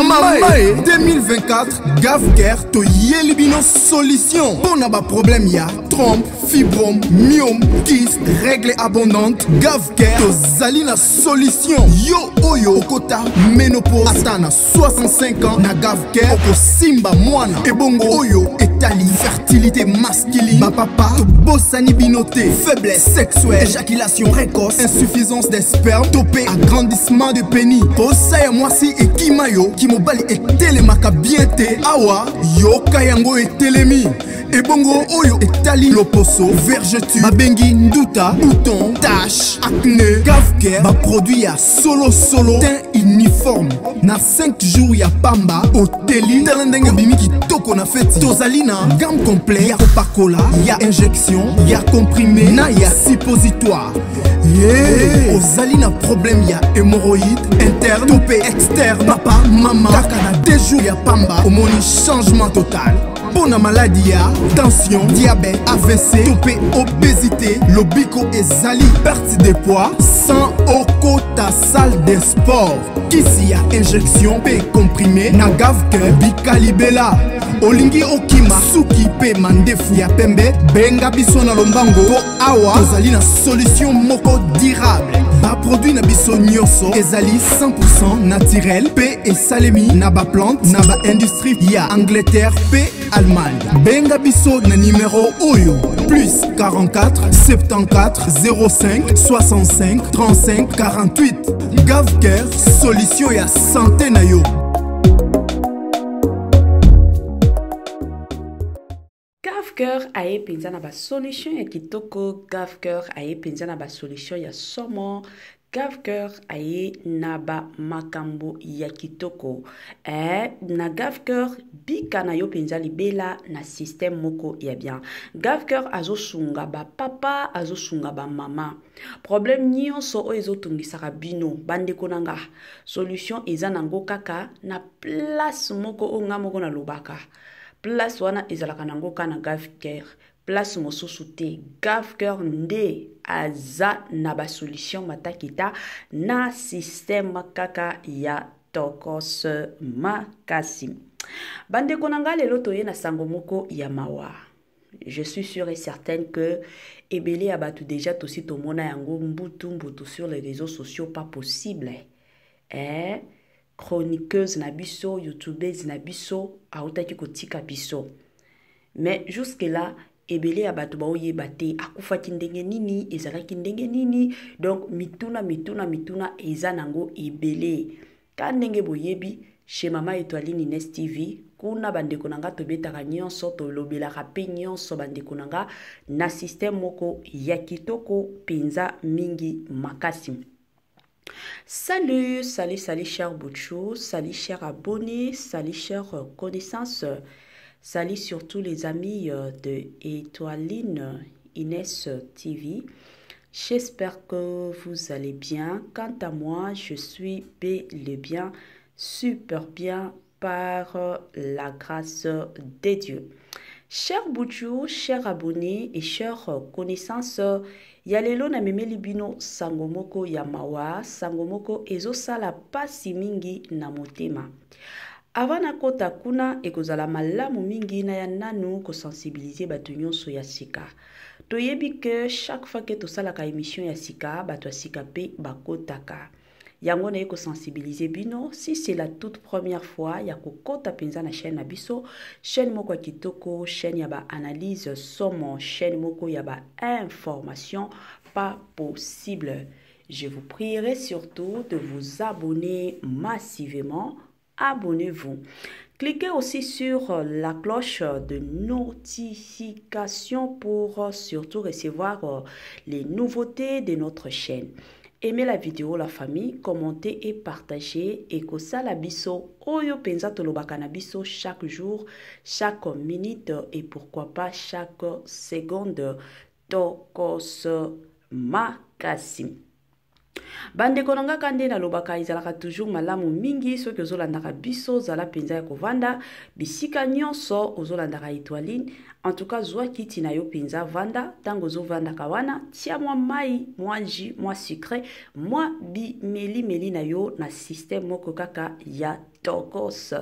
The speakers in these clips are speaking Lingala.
Mamae 2024 Gavker to Yelibino solution. Pour n'a pas problème ya trompe, fibrome, myome, kyste, règle abondante. Gavker to Zalina solution. Yo oyo kota ménopause atana 65 ans na Gavker oko simba moana. Ebongo oyo etali fertilité masculine. Ma papa to bossani binoté, faiblesse sexuelle, éjaculation précoce, insuffisance des spermes, topé agrandissement de pénis. Bossa moi si et Kimayo, Kimobali et Télémaka bien té. Awa, yo kayango et Télémi. Et bongo oyo et tali loposo, vergeture, mabengi nduta, bouton, tache, acné, Gavker, ma produit ya solo, teint uniforme. Na 5 jours ya pamba, hôteli, talendenge bimi ki toko na feti. Tozalina, gamme complet, ya Coca-Cola, ya injection, ya comprimé, na ya suppositoire. Yeah. Ozalina problème ya hémorroïde, interne, topé, externe, papa, maman, kakana 2 jours ya pamba, au moni changement total. Pour la maladie, tension, diabète, AVC, topé, obésité, lobico et zali, perte de poids, sans okota salle de sport. Kisi ya injection, P comprimé, na Gavker, bikalibela. Olingi okima, suki pe mandefu ya pembe, benga biso na lombango, po awa, tozali na solution moko durable. Ba produit na biso nyoso, ezali 100% naturel, P et salemi, na ba plante, na ba industrie, ya Angleterre, P Allemagne. Benga biso na numéro oyo, plus 44 74 05 65 35 48. Gavker, solution ya santé na yo. Gavker aye penza na ba solution ya kitoko. Gavker aye penza na ba solution ya somo. Gavker aye na ba makambo ya kitoko. Na Gavker bika na yo penza libela na système moko ya bien. Gavker azo sunga ba papa, azo sunga ba mama. Problème nyonso o ezo tungisaka bino bandeko nanga. Solution eza nango kaka na place moko o nga moko na lobaka. Place wana ezalaka nango kana Gavker. Place mosusu te. Gavker nde aza na ba solution matakita na système kaka ya tokos makasi. Bandeko nanga lelo toye na sango moko ya mawa. Je suis sûre et certaine que ebele abatu déjà tosi tomona yango mbutu sur les réseaux sociaux pas possible. Chroniqueuse na biso, youtubeuse na biso, autaki kotika biso. Mais jusque là, ebele abatu ba oyebate akufaki ndenge nini, ezalaki ndenge nini. Donc mituna eza nango ebele. Ka ndenge boyebi chez Mama Étoiline Inès TV, kuna bandeko nanga tobetaka nyonso tolobelaka pe nyonso bandeko nanga na système moko ya kitoko penza mingi makasi. Salut chers bouchous, salut chers abonnés, salut chers connaissances, salut surtout les amis de Étoiline Inès TV. J'espère que vous allez bien. Quant à moi, je suis bel et bien, super bien par la grâce de Dieu. Chers bouchous, chers abonnés et chers connaissances, yalelo na memeli bino sangomoko ya mawa, sangomoko ezo sala pasi mingi na motema. Avant kota kuna ekozala malamu mingi na ya nanu ko sensibiliser batu nyonso ya sika. Toyebi que chaque fois que to sala ka émission ya sika, batu sika pe bakotaka. Yango na yeko sensibiliser bino, si c'est la toute première fois ya kokota penza na chaîne na biso, chaîne moko ya kitoko, chaîne ya ba analyse somo, chaîne moko ya ba information pas possible. Je vous prierai surtout de vous abonner massivement. Abonnez-vous. Cliquez aussi sur la cloche de notification pour surtout recevoir les nouveautés de notre chaîne. Aimez la vidéo, la famille, commentez et partagez. Et que ça la biso, oyo penza tolobaka na biso chaque jour, chaque minute et pourquoi pas chaque seconde. Tokos makasi. Bande konanga kande na lobaka izalaka toujours malamu mingi soki ozolandaka biso zala penza ya kovanda bisika nyonso ozolandaka Etoiline. En tout cas zwa kiti na yo penza vanda tango ozovanda kawana tia mwa mai mwa jus mwa sucré mwa meli na yo na système moko kaka ya tokos.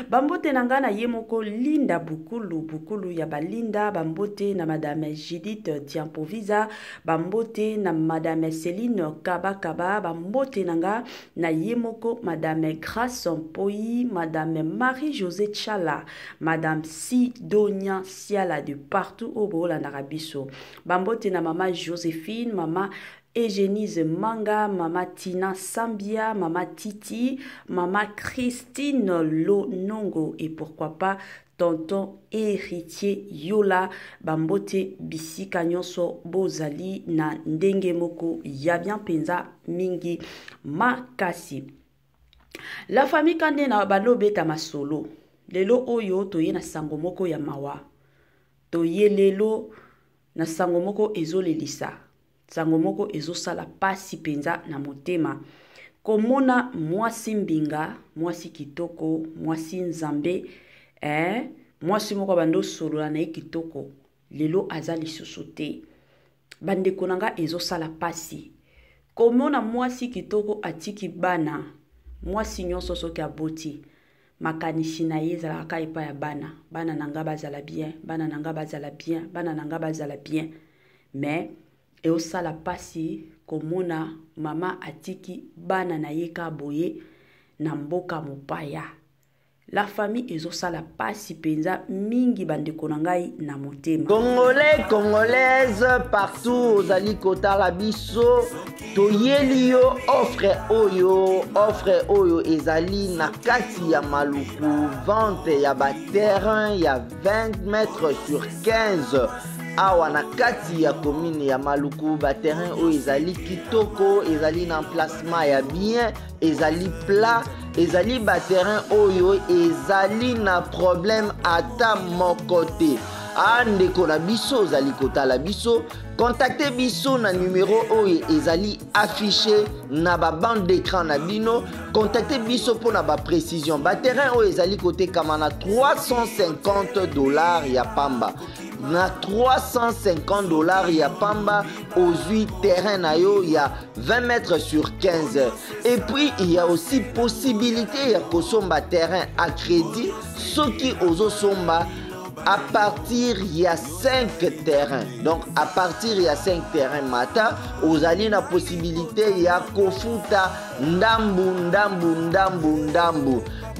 Bambote nanga na ye moko Linda Bukulu ya balinda, bambote na madame Judith Diampovisa, bambote na madame Céline Kaba, bambote nanga na ye moko madame Grace Mpoi, madame Marie-Josée Tchala, madame Sidonia Siala de partout au Bola Narabiso, bambote na mama Joséphine, mama Eugénise Manga, mama Tina Sambia, mama Titi, mama Christine Lonongo et pourquoi pas tonton héritier Yola, bambote bisika nyonso bozali na ndenge moko ya bien penza mingi makasi. La famille kande na balobeta masolo lelo oyo toye na sango moko ya mawa, toye lelo na sango moko ezolelisa, sango moko ezosala pasi penza na motema. Komona mwasi mbinga, mwasi kitoko, mwasi nzambe, mwasi moko bando solo na kitoko, lelo azali sosote. Bande konanga ezosala pasi. Komona mwasi kitoko atiki bana, mwasi nyonso soki aboti, makanisi na ye ezalaka epa ya bana, bana nanga bazala bien, bana nanga bazala bien, bana nanga bazala bien. Mais eosala pasi komona mama atiki bana na ye ka boye na mboka mopaya. La famille ezosala pasi penza mingi bandeko na ngai na motema. Congolais, Congolaises, partout ozali kotala biso toyeli yo offre oyo ezali na kati ya maluku, vente ya baterrain ya 20 mètres sur 15 awa na kati ya commune ya maluku. Baterrain oyo ezali kitoko, ezali na emplacement ya bien, ezali plat, ezali baterrain oyo ezali na problème ata moko te. Andeko na biso ozali kotala biso, contactez biso na numéro oyo ezali affiché na ba bande d'écran na bino. Contactez biso pour na ba précision. Baterrain oyo ezali kotekama na $350 ya pamba. Na $350 ya pamba ozui terrain na yo ya 20 mètres sur 15. Et puis il y a aussi possibilité ya kosomba terrain à crédit soki ozo somba à partir il y a 5 terrains. Donc à partir il y a 5 terrains mata ozali na possibilité ya kofuta ndambu.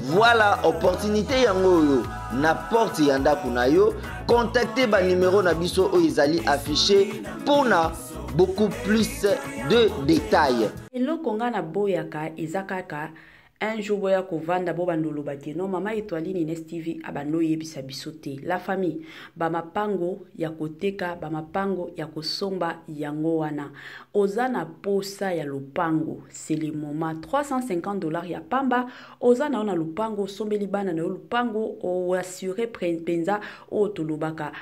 Voilà opportunité yango yo na porte ya ndako na yo. Contactez ba numéro na biso oyo ezali affiché pour na beaucoup plus de détails. Eloko nga na boyaka ezakaka un jour boya kovanda bo bandolo bakeno mama Etoiline Ines TV abano yebisa biso te. La famille ba mapango ya koteka, ba mapango ya kosomba yango wana oza na posa ya lupango, c'est le moment. $350 ya pamba oza na ona lupango sombeli bana na lupango o assurer penza o tolobaka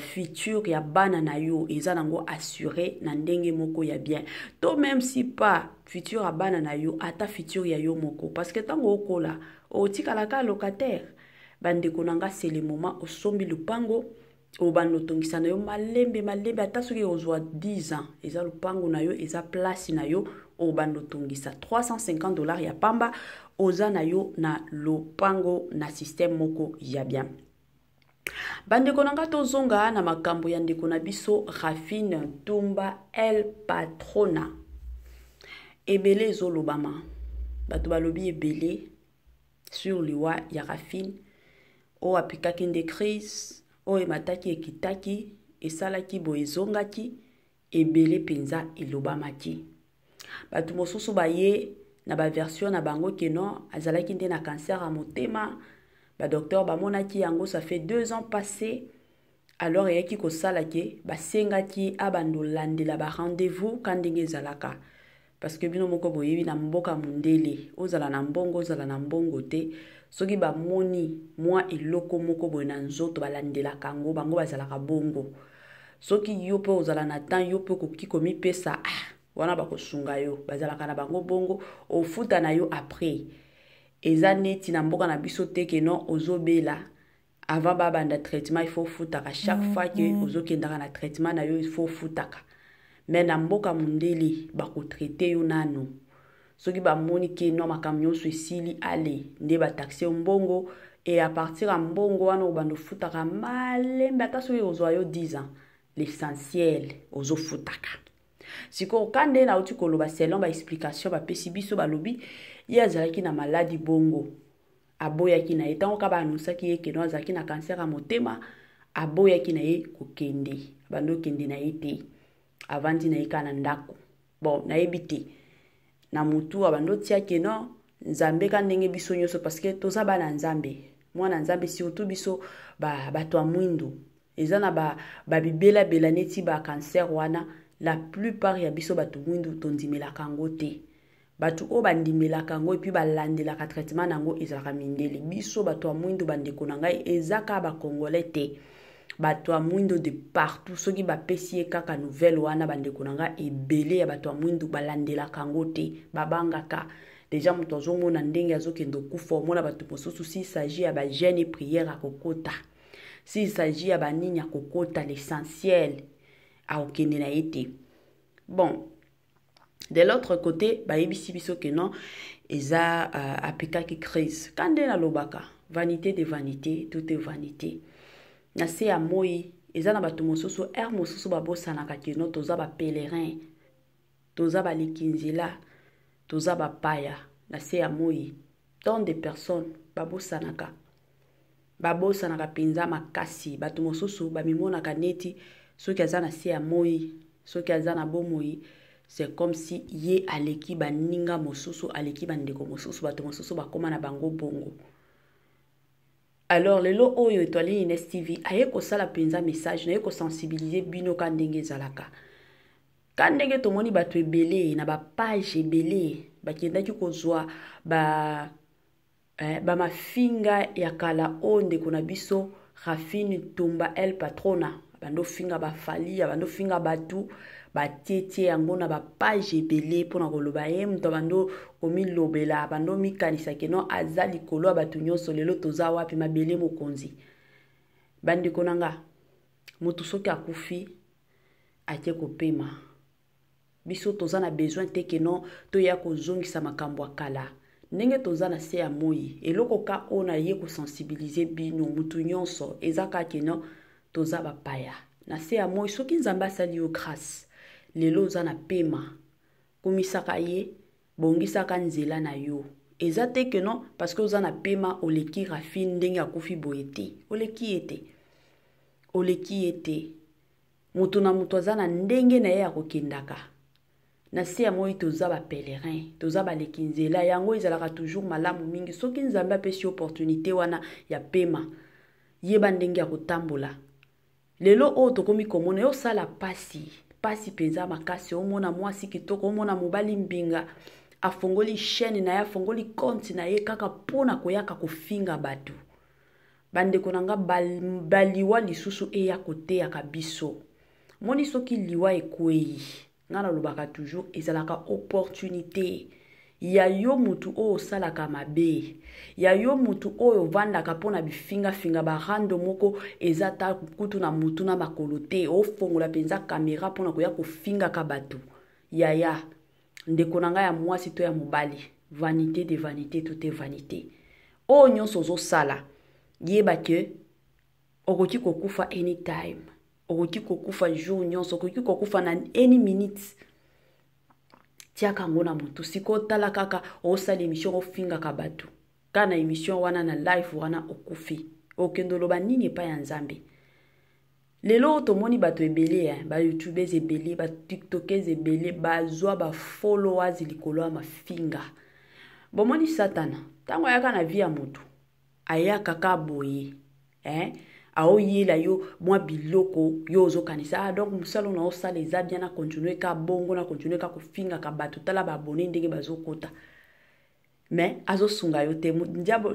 futur ya bana na yo eza nango assurer na ndenge moko ya bien. To même si pas futur ya bana na yo ata futur ya yo moko, parce que tango okola otikalaka locataire bandeko nanga c'est le moment osombi lupango o bando tongisa na yo malembe ata soki ozwa 10 ans eza lupango na yo eza place na yo o bando tongisa. $350 ya pamba oza na yo na lupango na système moko ya bien. Bandeko nanga tozonga na makambo ya ndeko na biso Rafine Tumba El Patrona. Ebele zolobama bato balobi ebele sur liwa ya Rafine o apikaki nde crise o emataki ekitaki esalaki bo ezongaki ebele penza elobamaki. Bato mosusu baye na ba version na bango keno azalaki nde na cancer à motema. Ba docteur bamonaki yango ça fait 2 ans passé. Alors yaki ko salaki basengaki abando landela ba rendez-vous kandenge zalaka. Parce que bino moko boyebi na mboka mundele ozala na mbongo te soki ba moni mwa eloko moko boye na nzoto balandela kango bango bazalaka bongo. Soki yo pe ozala na temps yo pe koki komi pesa wana bakosunga yo bazalaka na bango bongo ofuta na yo après eza neti na mboka na biso te ke non ozobela avant babanda traitement il faut futaka chaque fois que ozokendaka na traitement na yo il faut futaka mais na mboka mundele bakotraite yo nano soki bamoni ke non makambo nyonso esili ale nde bataxe mbongo et à partir ya mbongo wana obanda ofutaka malembe ata soki ozwa yo 10 ans l'essentiel ozofutaka sikoyo kande nauti koloba selon baexplication bapesi biso balobi ye azalaki na maladi bongo aboyaki na ye ntango ka baanonsaki ye keno azalaki na cancer ya motema aboyaki na ye kokende abandi okende na ye te avandi na ye ka na ndako bon nayebi te na mutu abandi otia keno nzambe ka ndenge biso nyonso parce que toza bana nzambe mwana nzambe surtout biso bato ya mwindu eza na babibelabela neti bacancer wana la plupart ya biso bato mwindu tondimelaka yango te bato oyo bandimelaka yango epuis balandelaka traitement nango ezalaka mindele biso bato ya mwindu bandeko na ngai eza kaka bakongolais te bato ya mwindu de partout soki bapesi ye kaka nouvelle wana bandeko na ngai ebele ya bato ya mwindu balandelaka yango te babangaka déjà moto azomona ndenge azokende okufa omona bato mosusu s'il s'agit ya bagene prière akokota s'il s'agit ya banini akokota l'essentiel aokende na ye te bon de l'autre côté bayebisi biso ke non eza apekaki crise kande na lobaka vanité de vanité tout est vanité na se ya moi eza na bato mosusu ere mosusu babosanaka ke non toza bapèlerin toza baleki nzela toza bapaya na se ya moi tant de personnes babosanaka penza makasi bato mosusu bamimonaka neti soki aza na se ya moi soki aza na bomoi c'est comme si ye aleki baninga mosusu aleki bandeko mosusu bato mosusu bakoma na bango bongo alors lelo oyo Etoile Ines TV aye kosala penza message na ye kosensibiliser bino ka ndenge ezalaka ka ndenge tomoni bato ebele na bapage ebele bakendaki kozwa bamafinga ya kala oyo ndeko na biso Rafine Tumba El Patrona bando finga bafali bando finga batu batietie yango na bapage ebele mpona koloba ye moto bando komilobela bando mikanisa keno aza likolo ya bato nyonso lelo toza wapi mabele mokonzi bandeko na nga moto soki akufi atie kopema biso toza na besoin te keno toya kozongisa makambo ya kala ndenge toza na se ya moi eloko ka oyo na ye kosensibilize bino motu nyonso eza kaka keno toza bapaya na se ya moi soki nzambe asali yo grâce lelo oza na pema komisaka ye bongisaka nzela na yo eza te ke non parce que oza na pema oleki Rafine ndenge akufi boye te oleki ye te moto na moto aza na ndenge na ye ya kokendaka na se ya moi toza bapèlerin toza baleki nzela yango ezalaka toujours malamu mingi soki nzambe apesi opportunité wana ya pema yeba ndenge ya kotambola lelo oyo tokomi komona yo sala pasi penza makasi omona mwasi kitoko omona mobali mbinga afongoli chaîne na ye afongoli compte na ye kaka pona koyaka kofinga bato bandeko na nga baliwa lisusu eya koteyaka biso moni soki liwa ekwei nga nalobaka toujours ezalaka opportunité ya yo mutu oyo osalaka mabe ya yo mutu oyo ovandaka mpona bifingafinga barando moko eza ta kutu na mutu na makolo te ofongola mpenza kamera mpona koya kofingaka bato yaya ndeko na ngai ya mwasi to ya mobali vanité de vanité tout est vanité oyo nyonso ozosala yeba ke okoki kokufa anytime okoki kokufa jour nyonso okoki kokufa na any minute tiaka yango na motu siko tala kaka osala émission ofingaka bato kana émission wana na live wana okufi okende oloba nini epai ya nzambe lelo tomoni bato ebele ba youtubers ebele ba tiktokers ebele bazwa ba followers likolo ya mafinga bomoni satana ntango ayaka na vie ya motu ayaka kaka boye aoyela yo mwa biloko yo ozokanisa donc mosalo na osala eza bien na continuer ka bongo na continuer ka kofinga ka bato tala babone ndenge bazokota mais azosunga yo te diabo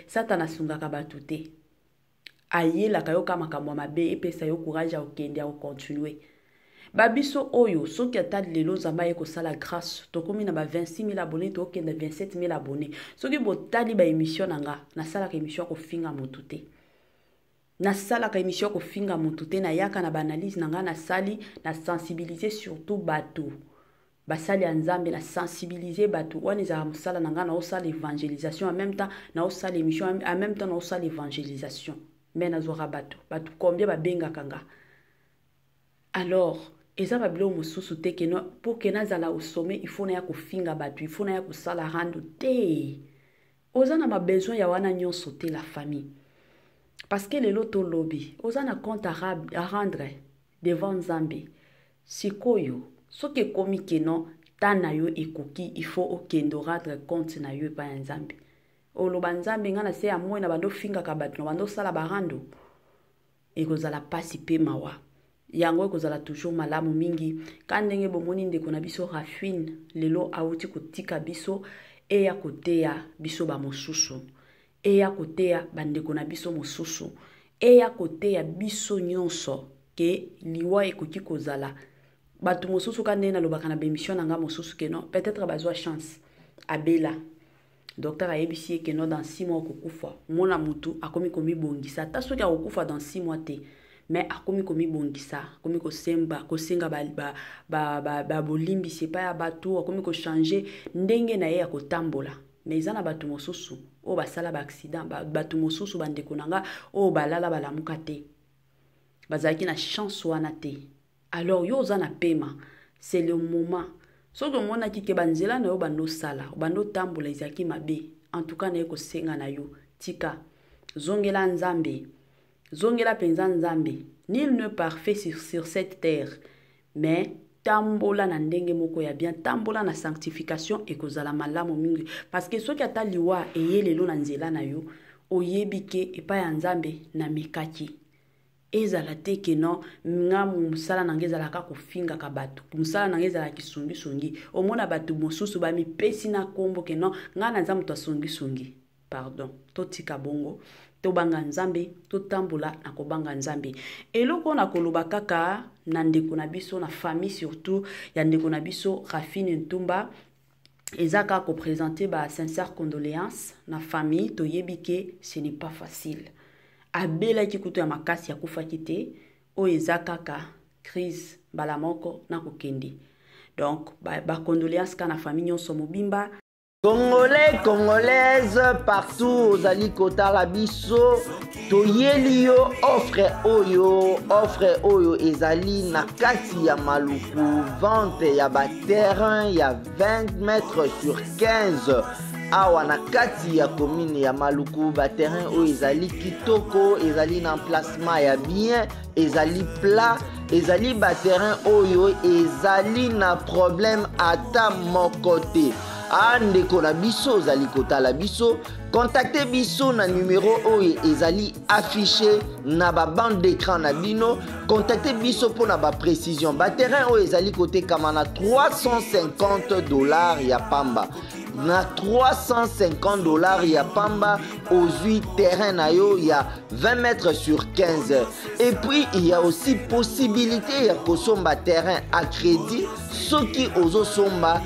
satana asungaka bato te ayelaka yo ka makambo mabe epesa yo courage ya okende ya kocontinue Babiso oyo soki ata lelo zamba eko sala grâce tokomi na ba 26 000 abonnés to okenda 27 000 abonnés soki botali ba émission nanga na sala ka émission ko finga motu te na sala ka émission ko finga motu te na yaka na ba analyse nanga na sali na sensibiliser surtout bato basali ya nzambe na sensibiliser bato wana ezala mosala nanga na osala évangélisation en même temps na osala émission en même temps na osala évangélisation mais nazwaka bato combien babengaka nga alors eza babilo mosusu te keno pour que nazala au sommet il faut na ya kofinga bato il faut na ya kosala rando te oza na besoin ya wana nyonso te la famille parce que lelo to lobby oza na compte à rendre devant nzambe sikoyo soki ekomi keno ta na yo ekoki il faut okendo rendre compte na yo epai ya nzambe oloba nzambe nga na se ya moi na bando fingaka bato na bando sala barando ekozala pasi pe mawa yango ekozala toujours malamu mingi ka ndenge bomoni ndeko na biso Rafine lelo auti kotika biso eya koteya biso ba mosusu eya koteya bandeko na biso mosusu eya koteya biso nyonso ke liwa ekoki kozala bato mosusu ka ndenge nalobaka na bémission nanga mosusu ke non peut-être bazwa chance abela docteur ayebisi ke non dans 6 mois kokufa mona mutu akomi komibongisa ta soki akokufa dans 6 mois te mais akomi komibongisa akomi kosenga ba bolimbisi pa ya bato akomi ko changer ndenge na ye ya kotambola mais eza na bato mosusu o basala ba accident bato mosusu bandeko nanga o balala balamuka te bazalaki na chance wana te alors yo oza na pema c'est le moment soki omonaki ke banzela na yo bando sala bando tambola ezalaki mabe en tout cas na ye kosenga na yo tika zongela nzambe zongela penza nzambe nul ne parfait sur cette terre mais tambola na ndenge moko ya bien tambola na sanctification ekozala malamu mingi parce que soki ata liwa eyelelo na nzela na yo oyebi ke epai ya nzambe na mekaki ezala te ke non nga musala nanga ezalaka kofinga ka bato musala nanga ezala kisungi omona bato mosusu bamipesi na kombo ke non nga na nzambe to pardon totika bongo tobanga nzambe totambola na kobanga nzambe eloko na koloba kaka na ndeko na biso na famille surtout ya ndeko na biso Rafine Ntumba ezaka ko présenter ba sincère condoléances na famille toyebi ke ce n'est pas facile abela kikuto ya makasi ya kufaki te o ezaka ka crise balamoko na kokende donc ba condoléances ka na famille nyonso mobimba Congolais, Congolaises, partout aux alikota la biso, toyeli yo offre oyo ezali na kati ya maluku vente ya ba terrain ya 20 mètres sur 15 awa na kati ya commune ya maluku ba terrain oyo ezali kitoko ezali na emplacement ya bien ezali plat ezali ba terrain oyo ezali na problème ata moko te. Ndeko na biso ozali kotala biso contactez biso na numéro oyo ezali affiché na ba bande d'écran na bino contactez biso pour na ba précision ba terrain oyo ezali kotekama na $350 ya pamba na $350 ya pamba ozwi terrain na yo ya 20 mètres sur 15 et puis il y a aussi possibilité ya kosomba terrain à crédit soki ozosomba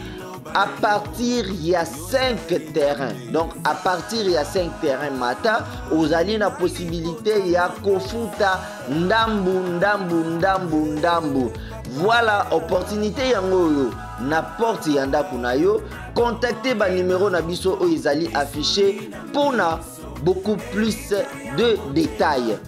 à partir il y a 5 terrains. Donc à partir il y a 5 terrains mata, vous avez la possibilité il y a kofuta ndambu. Voilà opportunité yango n'importe yanda kuna yo, contactez ba numéro na biso o ezali affiché pour na beaucoup plus de détails.